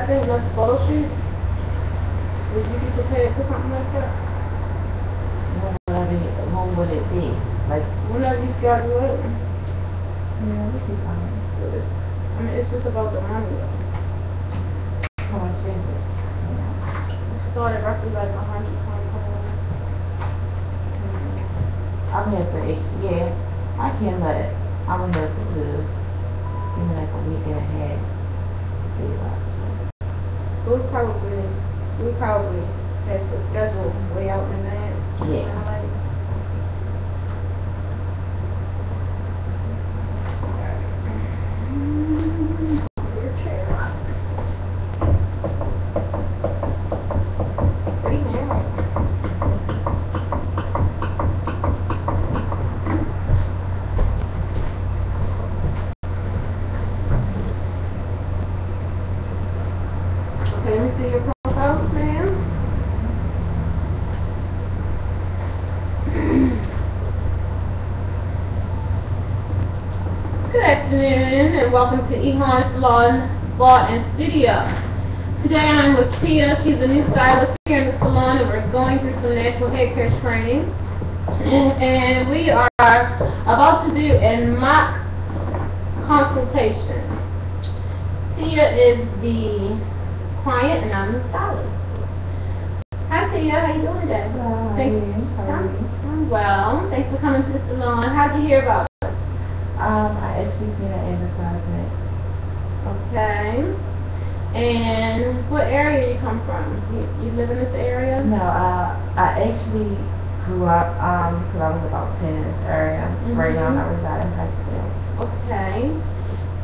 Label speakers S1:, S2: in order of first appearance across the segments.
S1: think that's a photo shoot? Would you be prepared for something like that?
S2: When would it be? Like,
S1: whenever you schedule it.
S2: yeah, this is fine.
S1: I mean, it's just about the money though.
S2: How much is it?
S1: It started roughly like 120 pounds.
S2: I'm here for yeah, I can, but I'm here for give me like a week and a half.
S1: We probably have to schedule way out in that.
S2: Yeah.
S1: Okay, let me see your profile, ma'am. Good afternoon and welcome to Ehon Salon, Spa and Studio. Today I'm with Tia. She's a new stylist here in the salon and we're going through some natural hair care training. And we are about to do a mock consultation. Tia is the client and I'm the stylist. Hi Tia, how you doing today? I'm well. Thanks for coming to the salon. How'd you hear about it?
S2: I actually seen an advertisement.
S1: Okay. And what area you come from? You live in this area?
S2: No, I actually grew up, because I was about 10 in this area. Right now I reside in Pakistan.
S1: Okay.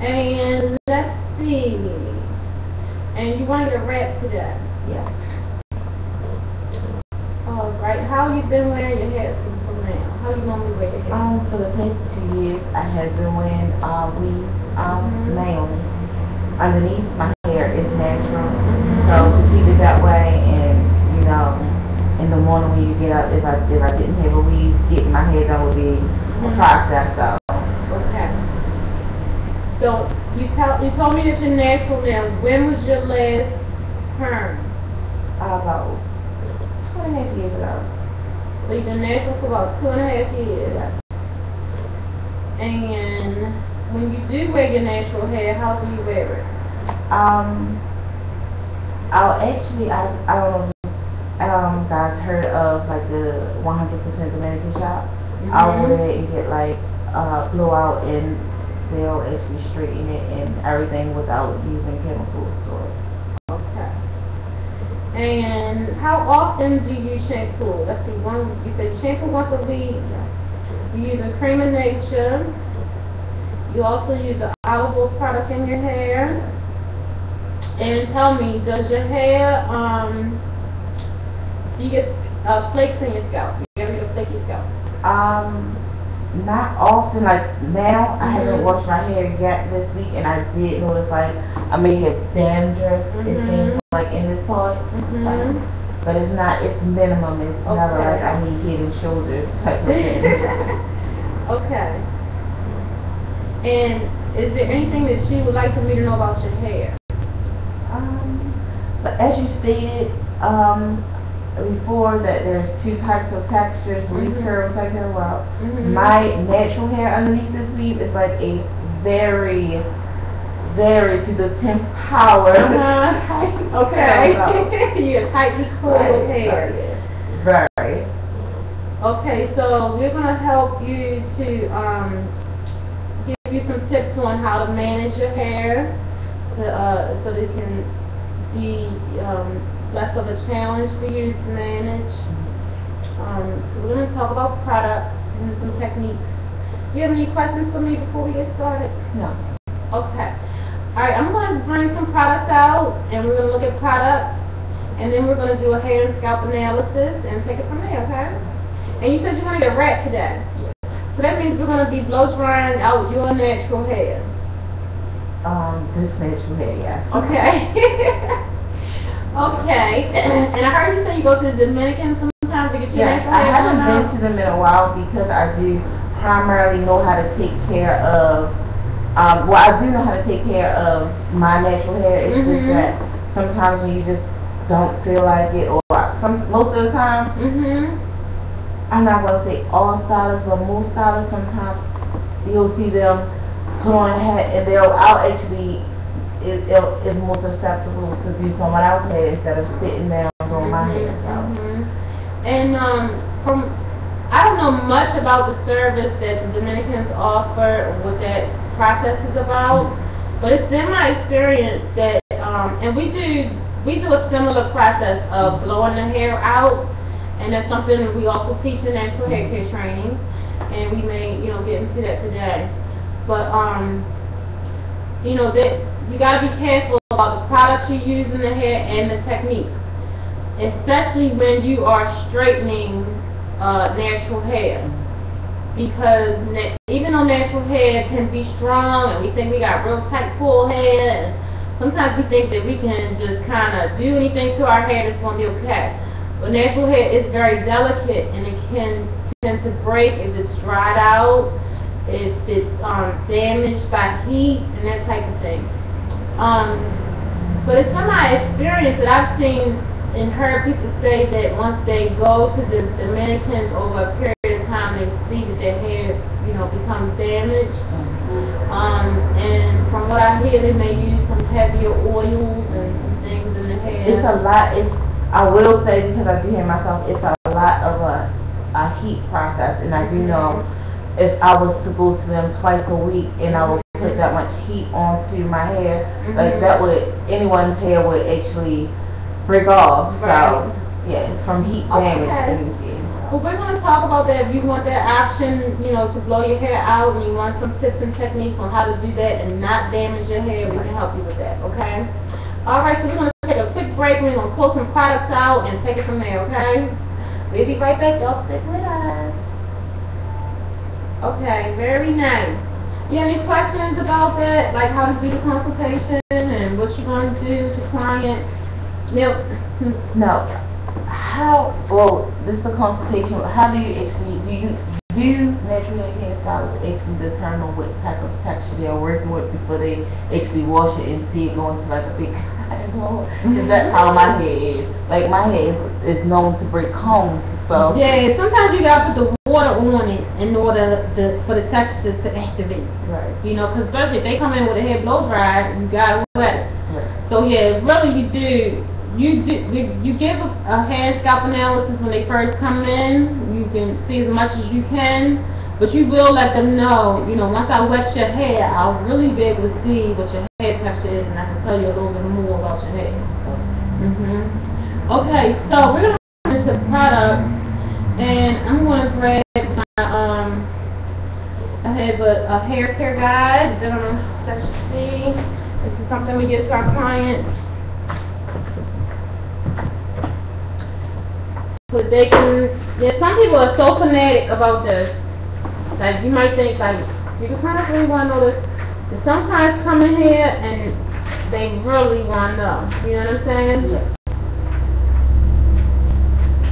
S1: And let's see. And you want to get a wrap today?
S2: Yeah.
S1: Alright. How you been wearing your hair until now? How you normally wear your hair?
S2: For the past 2 years, I have been wearing weaves, mainly. Underneath my hair is natural, so to keep it that way, and you know, in the morning when you get up, if I didn't have a weave, getting my hair done would be a process. So.
S1: Okay. So you told me that you're natural now. When was your last perm?
S2: About 2.5 years ago.
S1: So you've been natural for about 2.5 years.
S2: Yeah.
S1: And when you do wear your natural hair, how do you wear it?
S2: I don't know if guys heard of like the 100% Dominican shop. I'll wear it and get like blowout, and they'll actually straighten it and everything without using chemicals to it.
S1: Okay. And how often do you shampoo? Let's see, you said shampoo once a week. You use a cream of nature. You also use an olive oil product in your hair. And tell me, does your hair, do you get flakes in your scalp? You ever get a flaky scalp?
S2: Not often. Like now, I haven't washed my hair yet this week, and I did notice like I may have dandruff. It seems like in this part, but it's not. It's minimum. It's never like I need head and shoulders type of thing.
S1: Okay. And is there anything that you would like for me to know about your hair?
S2: But as you stated before, that there's 2 types of textures, weave curl, like that. Well, my natural hair underneath this weave is like a very to the 10th power.
S1: Okay. You're tightly coiled hair.
S2: Very.
S1: Okay, so we're gonna help you to give you some tips on how to manage your hair, so that it can be less of a challenge for you to manage. So we're going to talk about products and some techniques. Do you have any questions for me before we get started?
S2: No.
S1: Okay. Alright, I'm going to bring some products out, and we're going to look at products, and then we're going to do a hair and scalp analysis and take it from there, okay? And you said you want to get a wrap today. So that means we're going to be blow drying out your natural hair.
S2: This natural hair, yeah.
S1: Okay. Okay. And I heard you say you go to the Dominican sometimes to get your natural hair.
S2: I haven't been to them in a while because I do primarily know how to take care of, well, I do know how to take care of my natural hair. It's just that sometimes when you just don't feel like it, or most of the time, I'm not gonna say all stylists, but most stylists sometimes you'll see them put on a hat and I'll actually it's more acceptable to do someone else's hair instead of sitting down doing my hair. So.
S1: And from I don't know much about the service that the Dominicans offer or what that process is about, but it's been my experience that and we do a similar process of blowing the hair out, and that's something that we also teach in natural hair care training, and we may get into that today. But that you gotta be careful about the products you use in the hair and the technique, especially when you are straightening natural hair, because even though natural hair can be strong and we think we got real tight full hair, and sometimes we think that we can just kind of do anything to our hair that's going to be okay. But natural hair is very delicate, and it can tend to break if it's dried out, if it's damaged by heat and that type of thing. But it's from my experience that I've seen and heard people say that once they go to the Dominicans over a period of time, they see that their hair, becomes damaged. And from what I hear, they may use some heavier oils and things in the hair.
S2: It's a lot. I will say, because I do hear myself, it's a lot of a heat process, and I do know if I was to go to them twice a week and I would put that much heat onto my hair, like that would anyone's hair would actually break off. So yeah, from heat damage.
S1: Well, we're going to talk about that. If you want that option, to blow your hair out, and you want some tips and techniques on how to do that and not damage your hair, we can help you with that. Okay. All right. So we're going to take a quick break. We're going to pull some products out and take it from there. Okay. We'll be right back. Y'all stick with us. Okay. Very nice. You have any questions about that, like how to do the consultation and what you're going to do to client?
S2: No. Well, this is a consultation. How do you natural hair stylists actually determine what type of texture they are working with before they actually wash it and see it go into like a big cotton blower? Because that's how my hair is. Like my hair is known to break combs. So
S1: yeah, sometimes you gotta put the water on it in order for the texture to activate.
S2: Right.
S1: Because especially if they come in with a hair blow dry, you gotta wet it.
S2: Right.
S1: So yeah, really you give a hair and scalp analysis when they first come in. You can see as much as you can, but you will let them know, once I wet your hair, I'll really be able to see what your hair texture is, and I can tell you a little bit more about your hair. Okay, so we're going to go into products, and I'm going to grab my, I have a hair care guide that I'm going to see. This is something we give to our clients, so they can, some people are so fanatic about this. Like, you might think, like, you kind of really want to know this. But some clients come in here and they really want to know. You know what I'm saying?
S2: Yeah.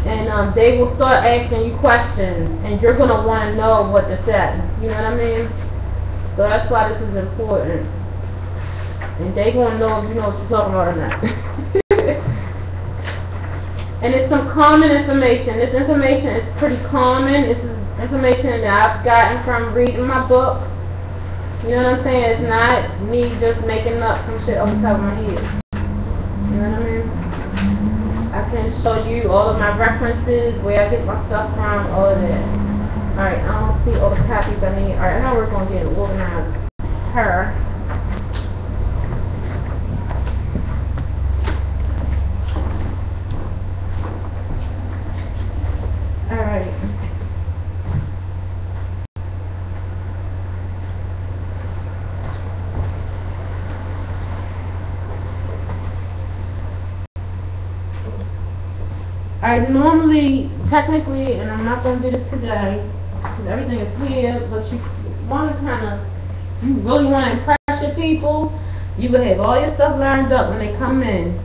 S1: And they will start asking you questions, and you're going to want to know what to say. You know what I mean? So that's why this is important. And they going to know if you know what you're talking about or not. And it's some common information. This information is pretty common. This is information that I've gotten from reading my book. You know what I'm saying? It's not me just making up some shit off the top of my head. You know what I mean? I can show you all of my references, where I get my stuff from, all of that. Alright, I don't see all the copies I need. Alright, now we're going to get organized. Her. Alright. Alright, normally, technically, and I'm not going to do this today, because everything is here, but you want to you really want to impress your people, you would have all your stuff lined up when they come in,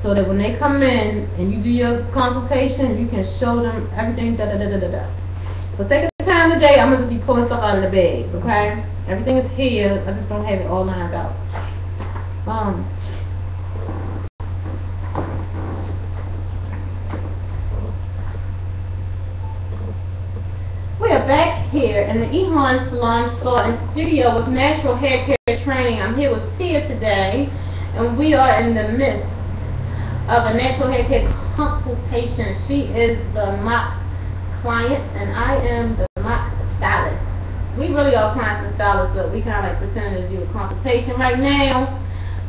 S1: so that when they come in and you do your consultation, you can show them everything, da-da-da-da-da-da. So take the time today, I'm going to be pulling stuff out of the bag, okay? Everything is here, I just don't have it all lined out. back here in the Ehon Salon, Spa and Studio with Natural Hair Care Training. I'm here with Tia today, and we are in the midst of a natural hair care consultation. She is the mock client, and I am the mock stylist. We really are clients and stylists, but we kind of like pretending to do a consultation right now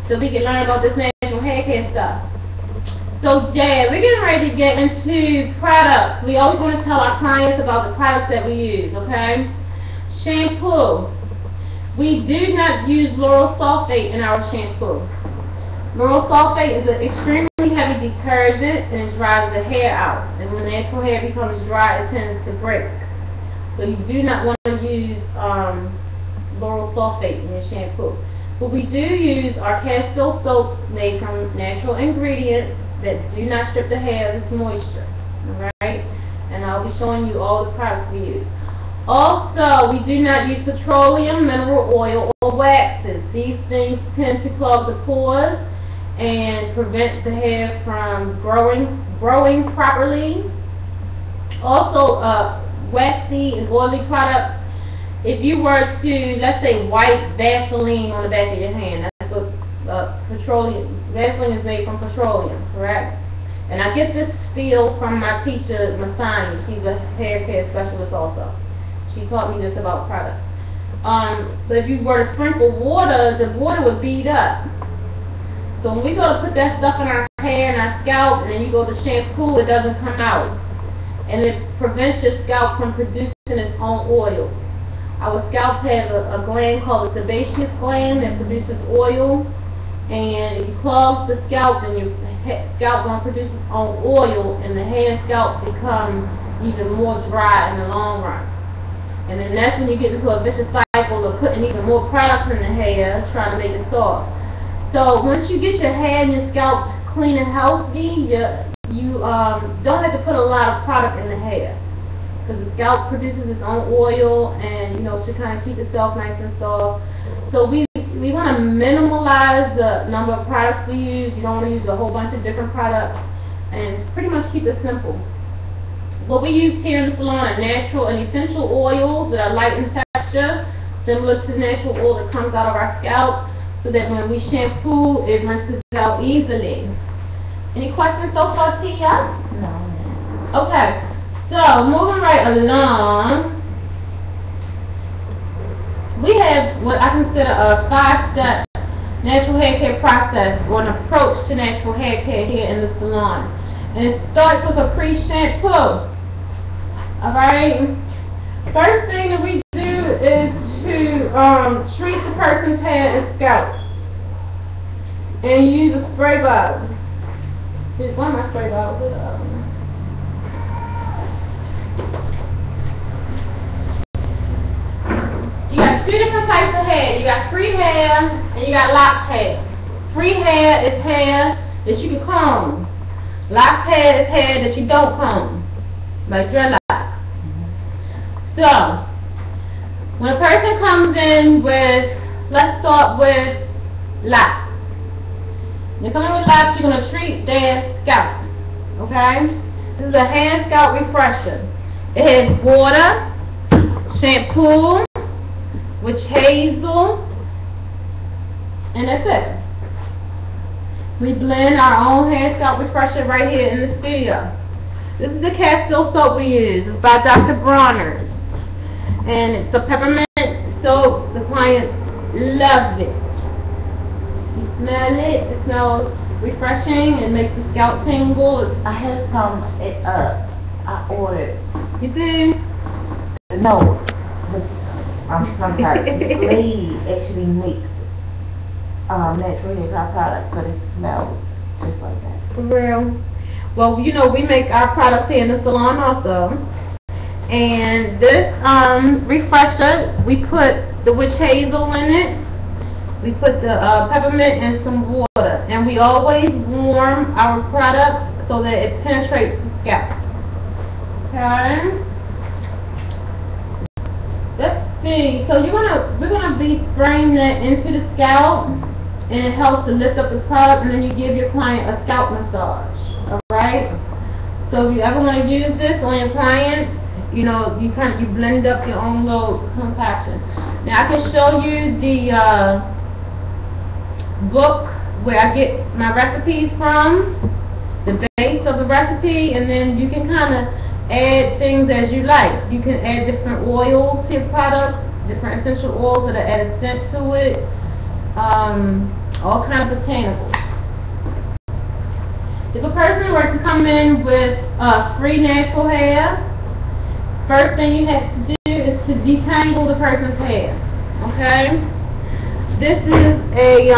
S1: so we can learn about this natural hair care stuff. So, Jay, we're getting ready to get into products. We always want to tell our clients about the products that we use, okay? Shampoo. We do not use lauryl sulfate in our shampoo. Lauryl sulfate is an extremely heavy detergent and it dries the hair out. And when natural hair becomes dry, it tends to break. So you do not want to use lauryl sulfate in your shampoo. But we do use our Castile soaps made from natural ingredients that do not strip the hair of its moisture, alright? And I'll be showing you all the products we use. Also, we do not use petroleum, mineral oil, or waxes. These things tend to clog the pores and prevent the hair from growing properly. Also, waxy and oily products. If you were to, let's say, wipe Vaseline on the back of your hand, that's what Vaseline is made from petroleum, correct? And I get this feel from my teacher, Masani. She's a hair care specialist also. She taught me this about products. So if you were to sprinkle water, the water would bead up. So when we go to put that stuff in our hair and our scalp, and then you go to shampoo, it doesn't come out. And it prevents your scalp from producing its own oils. Our scalp has a gland called the sebaceous gland that produces oil. And if you clog the scalp, then your scalp won't produce its own oil, and the hair and scalp become even more dry in the long run. And then that's when you get into a vicious cycle of putting even more products in the hair, trying to make it soft. So once you get your hair and your scalp clean and healthy, you don't have to put a lot of product in the hair, because the scalp produces its own oil, and should kind of keep itself nice and soft. So we want to minimalize the number of products we use. You don't want to use a whole bunch of different products, and pretty much keep it simple. What we use here in the salon are natural and essential oils that are light in texture, similar to the natural oil that comes out of our scalp, so that when we shampoo, it rinses out easily. Any questions so far, Tia?
S2: No.
S1: Okay, so moving right along, we have what I consider a 5-step natural hair care process, or an approach to natural hair care here in the salon. And it starts with a pre-shampoo. Alright? First thing that we do is to treat the person's hair and scalp. And use a spray bottle. Here's one of my spray bottles. You got two different types of hair. You got free hair and you got locked hair. Free hair is hair that you can comb. Locked hair is hair that you don't comb, like dreadlocks. So, when a person comes in with, let's start with locks. You're coming with locks, you're going to treat their scalp. Okay? This is a hair and scalp refresher. It has water, shampoo, witch hazel, and that's it. We blend our own hair scalp refresher right here in the studio. This is the Castile soap we use. It's by Dr. Bronner's. And it's a peppermint soap. The clients love it. You smell it. It smells refreshing. It makes the scalp tingle.
S2: I had some, I ordered.
S1: You do?
S2: No. I'm sorry. This lady actually makes natural hair care products, but it smells just like that.
S1: For real? Well, we make our products here in the salon also. And this refresher, we put the witch hazel in it. We put the peppermint and some water. And we always warm our product so that it penetrates the scalp. Okay? Let's see. So we're gonna be spraying that into the scalp, and it helps to lift up the product, and then you give your client a scalp massage. Alright? So if you ever want to use this on your client, you know, you blend up your own little concoction. Now I can show you the book where I get my recipes from, the base of the recipe, and then you can kind of add things as you like. You can add different oils to your product, different essential oils that add a scent to it, all kinds of botanicals. If a person were to come in with free natural hair, first thing you have to do is to detangle the person's hair. Okay? This is a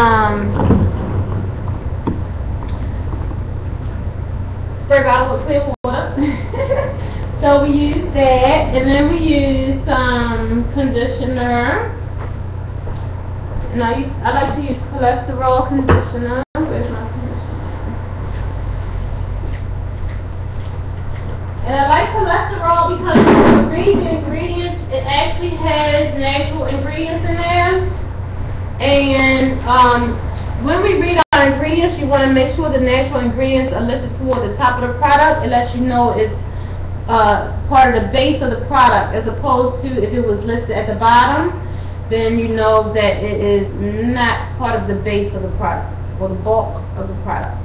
S1: spray bottle with clear water. So we use that, and then we use some conditioner. And I like to use cholesterol conditioner. Where's my conditioner? And I like cholesterol because when you read the ingredients, it actually has natural ingredients in there. And when we read our ingredients, you want to make sure the natural ingredients are listed toward the top of the product. It lets you know it's part of the base of the product, as opposed to if it was listed at the bottom, then you know that it is not part of the base of the product, or the bulk of the product.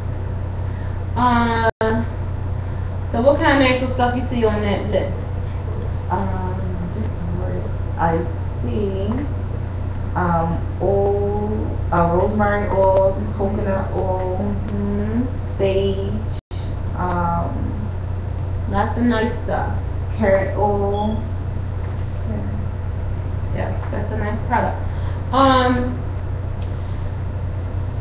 S1: So what kind of natural stuff you see on that list?
S2: I see oil, rosemary oil, coconut oil, sage,
S1: lots of nice stuff.
S2: carrot oil.
S1: Yes, that's a nice product.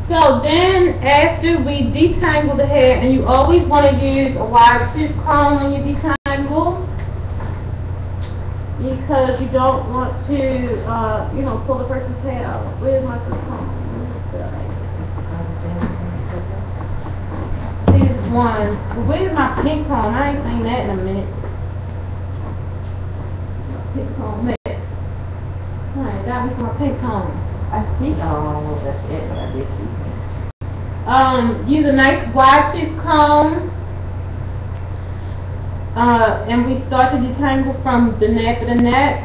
S1: So then after we detangle the hair, and you always want to use a wide tooth comb when you detangle, because you don't want to, you know, pull the person's hair out. Where's my tooth comb? Here's one. Where's my pink comb? I ain't seen that in a minute. Pink comb, there. Alright, got me for my pink comb.
S2: I see. Oh, that's it. I did see.
S1: Use a nice wide tooth comb. And we start to detangle from the nape of the neck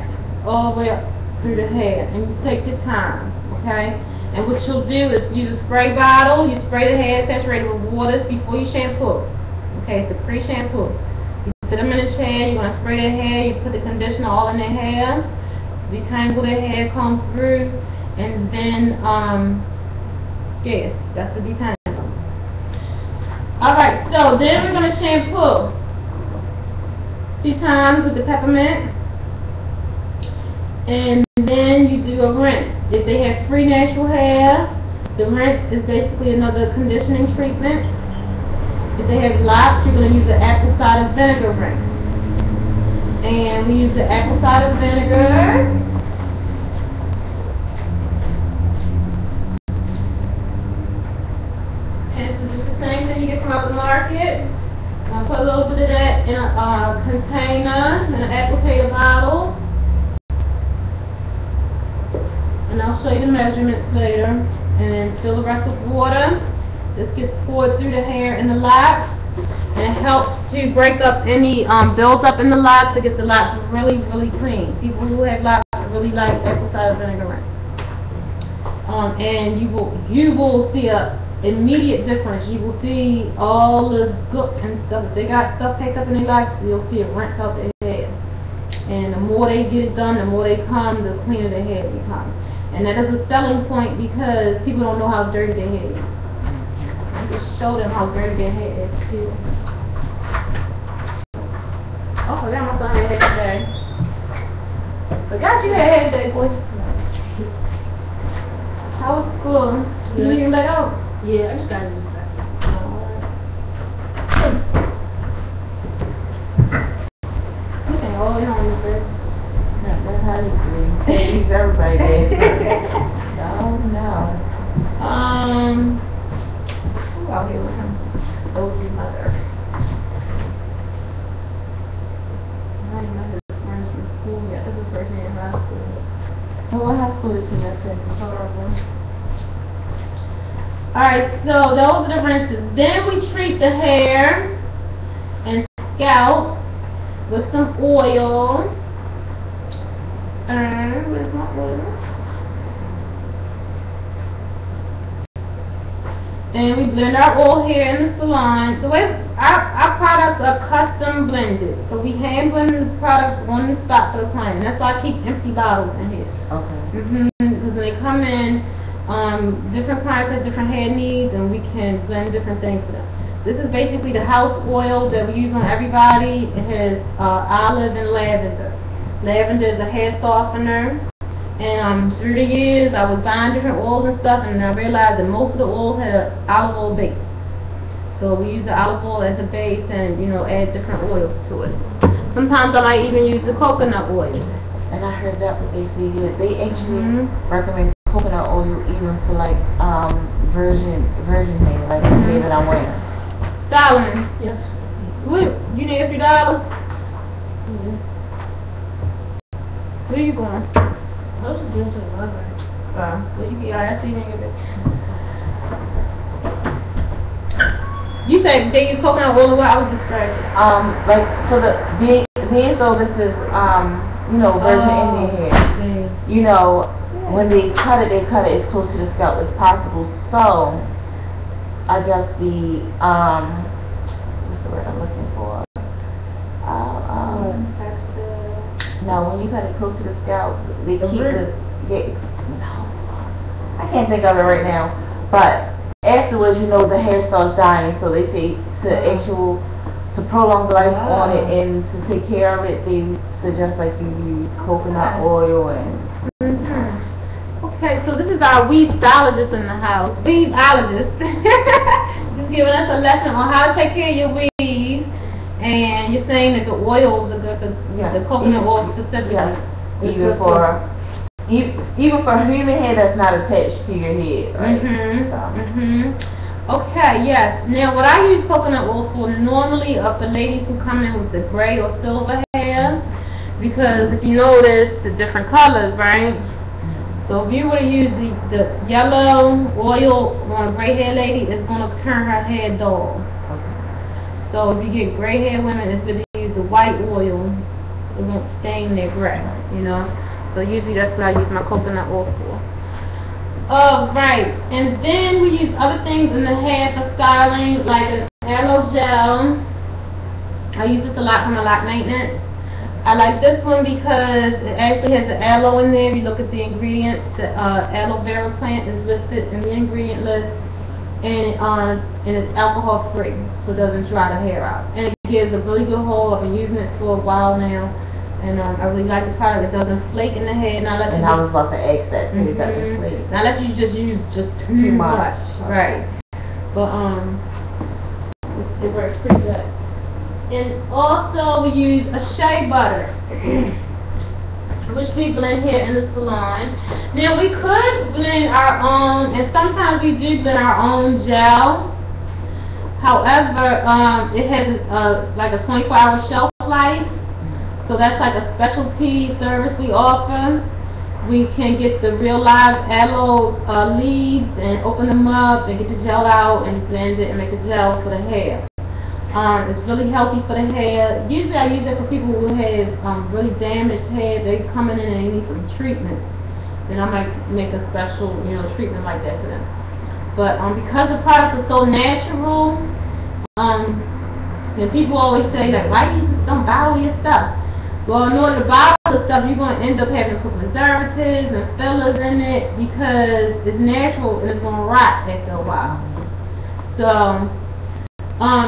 S1: all the way up through the hair. And you take your time, okay? And what you'll do is use a spray bottle. You spray the hair saturated with waters before you shampoo. Okay, it's a pre-shampoo. You sit them in a chair, you're going to spray their hair, you put the conditioner all in their hair, detangle their hair, comb through, and then, yeah, that's the detangle. Alright, so then we're going to shampoo. 2 times with the peppermint, and then you do a rinse. If they have free natural hair, the rinse is basically another conditioning treatment. If they have locks, you're going to use the apple cider vinegar rinse. And we use the apple cider vinegar. And this is the same thing you get from the market. I'll put a little bit of that in a container, in an applicator bottle. And I'll show you the measurements later. And then fill the rest with water. This gets poured through the hair and the locks. And it helps to break up any buildup in the locks. It gets the locks really, really clean. People who have locks really like apple cider vinegar rinse. And you will see a immediate difference. You will see all the gook and stuff. If they got stuff packed up in their locks, you'll see it rinse out their hair. And the more they get it done, the more they come, the cleaner their hair becomes. And that is a selling point because people don't know how dirty their hair is. I just show them how dirty their hair is too. Oh, I forgot my son had hair today. Forgot you had hair today, boy. How was school? Did you let out?
S3: Yeah, I just got it.
S1: You think all your homies there?
S2: That's how you do. He's everybody there. No.
S1: Who out here with him? Rosie's mother. I ain't met his friends from school yet. This is his first year in high school.
S2: So what high school is he at?
S1: Horrible. Alright, so those are the rinses. Then we treat the hair and scalp with some oil. And where's my oil? And we blend our oil here in the salon. The way our products are custom blended, so we hand blend the products on the spot for the client. That's why I keep empty bottles in here.
S2: Okay.
S1: Because when they come in, different clients have different hair needs, and we can blend different things for them. This is basically the house oil that we use on everybody. It has olive and lavender. Lavender is a hair softener. And through the years, I was buying different oils and stuff, and I realized that most of the oils had an olive oil base. So we use the olive oil as a base, and add different oils to it. Sometimes I might even use the coconut oil.
S2: And I heard that what they say is they actually recommend coconut oil even for like virgin hair, like the hair that I'm wearing.
S1: Salon. Yes. You need a few dollars? Where you going? I was just doing some library. Well, you get I see you get it. You said they use coconut oil. I was distracted.
S2: Like for being so this is virgin Indian hair. Okay. When they cut it as close to the scalp as possible. So I guess the what's the word I'm looking for? No, when you cut it close to the scalp, they keep I can't think of it right now. But afterwards, the hair starts dying. So they say to prolong the life on it and to take care of it, they suggest like you use coconut oil and.
S1: Okay, so this is our weaveologist in the house. Weaveologist. Just giving us a lesson on how to take care of your weave. And you're saying that the oils, the coconut oil specifically.
S2: Yeah. Even for human hair that's not attached to your head, right?
S1: Okay, yes. Now, what I use coconut oil for normally are for ladies who come in with the gray or silver hair, because if you notice the different colors, right? So if you were to use the yellow oil on a gray hair lady, it's going to turn her hair dull. So if you get gray hair women, it's good to use the white oil. It won't stain their gray, So usually that's what I use my coconut oil for. Right. And then we use other things in the hair for styling, like an aloe gel. I use this a lot for my lock maintenance. I like this one because it actually has the aloe in there. If you look at the ingredients, the aloe vera plant is listed in the ingredient list. And it's alcohol free, so it doesn't dry the hair out. And it gives a really good hold. I've been using it for a while now, and I really like the product. It doesn't flake in the hair. Now,
S2: I was about to ask that. It doesn't flake.
S1: Now, unless you just use too much, right? But it works pretty good. And also we use a shea butter, which we blend here in the salon. Now we could blend our own, and sometimes we do blend our own gel. However, it has like a 24-hour shelf life, so that's like a specialty service we offer. We can get the real live aloe leaves and open them up and get the gel out and blend it and make a gel for the hair. It's really healthy for the hair. Usually I use it for people who have really damaged hair. They come in and they need some treatment. Then I might make a special, treatment like that for them. But because the product is so natural, and people always say like, why you just don't bottle your stuff? Well, in order to bottle the stuff, you're going to end up having to put preservatives and fillers in it because it's natural and it's going to rot after a while. So.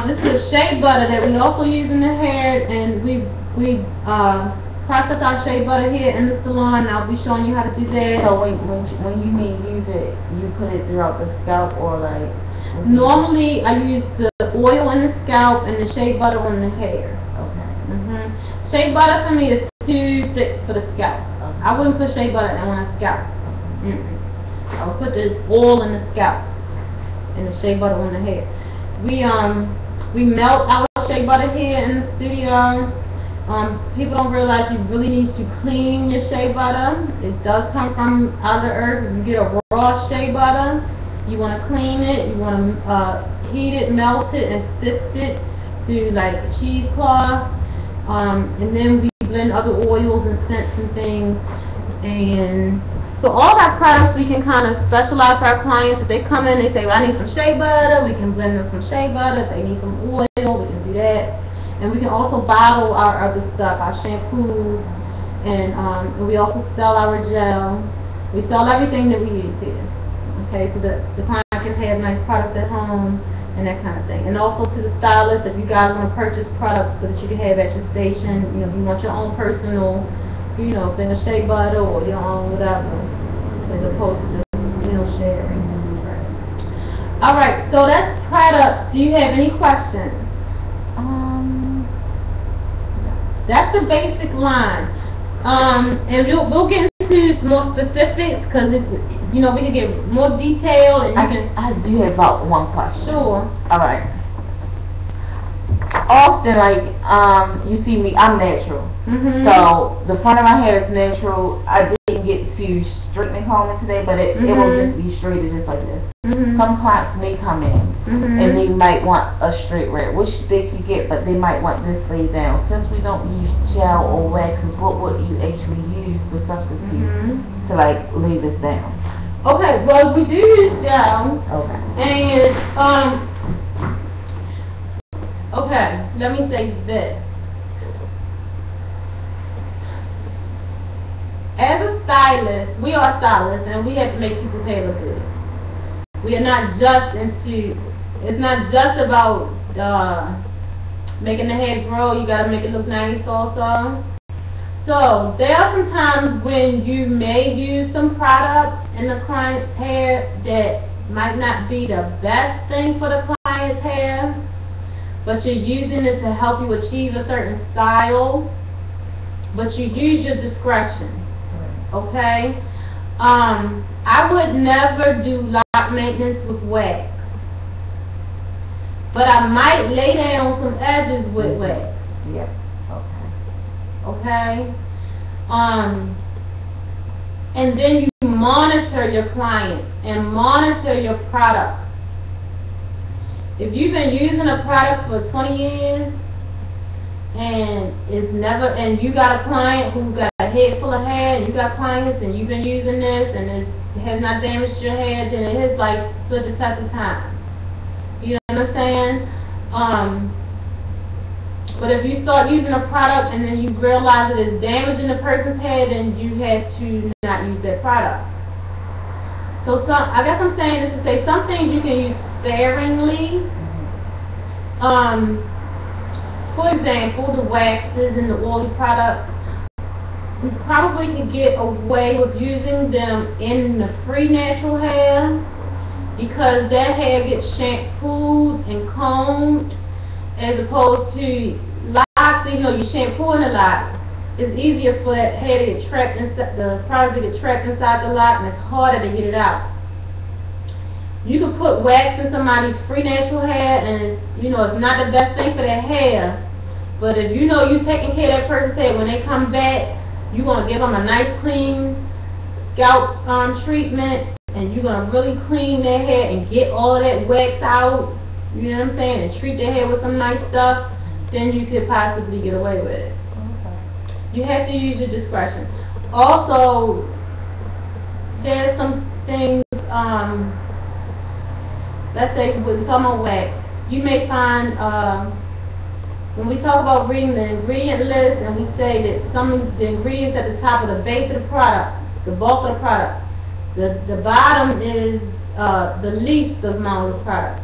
S1: This is a shea butter that we also use in the hair, and we process our shea butter here in the salon. I'll be showing you how to do that.
S2: So when you mean use it, you put it throughout the scalp or like?
S1: Normally I use the oil in the scalp and the shea butter on the hair.
S2: Okay.
S1: Shea butter for me is too thick for the scalp. Okay. I wouldn't put shea butter on my scalp. I would put the oil in the scalp and the shea butter on the hair. We melt our shea butter here in the studio. People don't realize you really need to clean your shea butter. It does come from out of the earth. If you get a raw shea butter, you want to clean it. You want to heat it, melt it, and sift it through like a cheesecloth. And then we blend other oils and scents and things. And so all our products we can kind of specialize for our clients. If they come in, they say, well, I need some shea butter, we can blend them some shea butter. If they need some oil, we can do that. And we can also bottle our other stuff, our shampoos, and we also sell our gel. We sell everything that we use here. Okay, so the client can have nice products at home and that kind of thing. And also to the stylist, if you guys want to purchase products so that you can have at your station, you know, if you want your own personal, you know, thing of shea butter or your own whatever, as opposed to just, you know, sharing. Alright, so that's products. Do you have any questions? That's the basic line. And we'll get into some more specifics because you know, we can get more detail and
S2: I do have about one question.
S1: Sure.
S2: Alright. Often, like, you see me, I'm natural. So, the front of my hair is natural. I didn't get to straighten and comb it today, but it will just be straightened just like this. Some clients may come in, and they might want a straight red, which they could get, but they might want this laid down. Since we don't use gel or waxes, what would you actually use to substitute to, like, lay this down?
S1: Okay, well, we do use gel.
S2: Okay.
S1: And, okay, let me say this. As a stylist, we are stylists, and we have to make people's hair look good. We are not just into, it's not just about making the hair grow, you gotta make it look nice also. So, there are some times when you may use some products in the client's hair that might not be the best thing for the client's hair, but you're using it to help you achieve a certain style, but you use your discretion, okay? I would never do lock maintenance with wax, but I might lay down some edges with wax.
S2: Yep.
S1: Okay? And then you monitor your client and monitor your product. If you've been using a product for 20 years and you got a client who's got a head full of hair, and you got clients and you've been using this and it has not damaged your hair, then it has like stood the test of time. You know what I'm saying? But if you start using a product and then you realize that it's damaging the person's hair, then you have to not use that product. So I guess I'm saying this to say some things you can use sparingly. For example, the waxes and the oily products, we probably could get away with using them in the free natural hair because that hair gets shampooed and combed, as opposed to locks. You know, you shampooing a lot. It's easier for that hair to get trapped inside the product to get trapped inside the lock, and it's harder to get it out. You could put wax in somebody's free natural hair, and it's, you know, it's not the best thing for their hair. But if you know you're taking care of that person's hair, when they come back, you're gonna give them a nice clean scalp treatment, and you're gonna really clean their hair and get all of that wax out. You know what I'm saying? And treat their hair with some nice stuff, then you could possibly get away with it. Okay. You have to use your discretion. Also, there's some things, let's say with some wax, you may find, when we talk about reading the ingredient list and we say that some of the ingredients at the top of the base of the product, the bulk of the product, the bottom is the least amount of the product.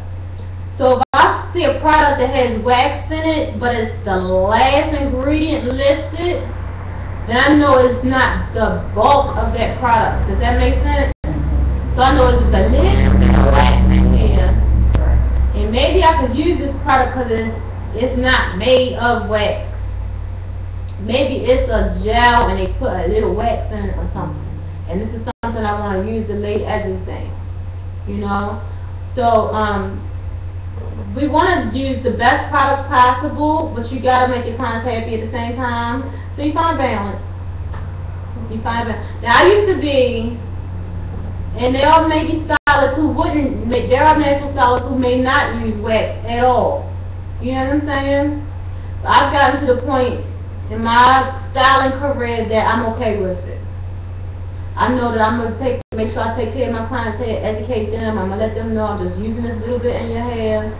S1: So if I see a product that has wax in it, but it's the last ingredient listed, then I know it's not the bulk of that product. Does that make sense? So I know it's a little bit of wax in here. And maybe I could use this product because it's not made of wax. Maybe it's a gel and they put a little wax in it or something. And this is something I want to use to lay edges thing. You know? So, we want to use the best products possible, but you got to make your clients happy at the same time. So you find balance. Now, I used to be, and there are maybe stylists who wouldn't, there are natural stylists who may not use wax at all. You know what I'm saying? So I've gotten to the point in my styling career that I'm okay with it. I know that I'm going to make sure I take care of my clients, educate them. I'm going to let them know I'm just using this little bit in your hair.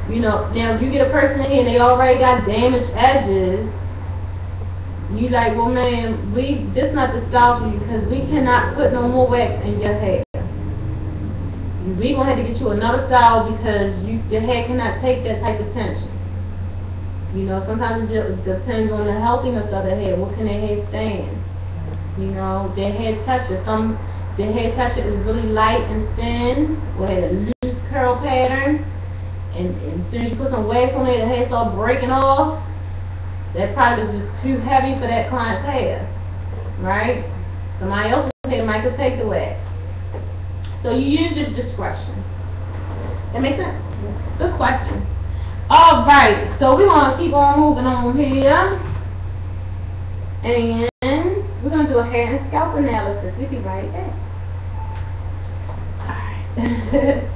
S1: You know, now if you get a person in here and they already got damaged edges, you like, well man, this not the style for you because we cannot put no more wax in your hair. We gonna have to get you another style because your hair cannot take that type of tension. You know, sometimes it depends on the healthiness of the hair. What can their hair stand? You know, their hair texture. Their hair texture is really light and thin, with a loose curl pattern. And as soon as you put some wax on it, the hair starts breaking off. That product is just too heavy for that client's hair, right? Somebody else's hair might could take the wax. So you use your discretion. That makes sense? Good question. All right, so we're gonna keep on moving on here, and we're gonna do a hair and scalp analysis. We'll be right back. All right.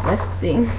S1: Let's see.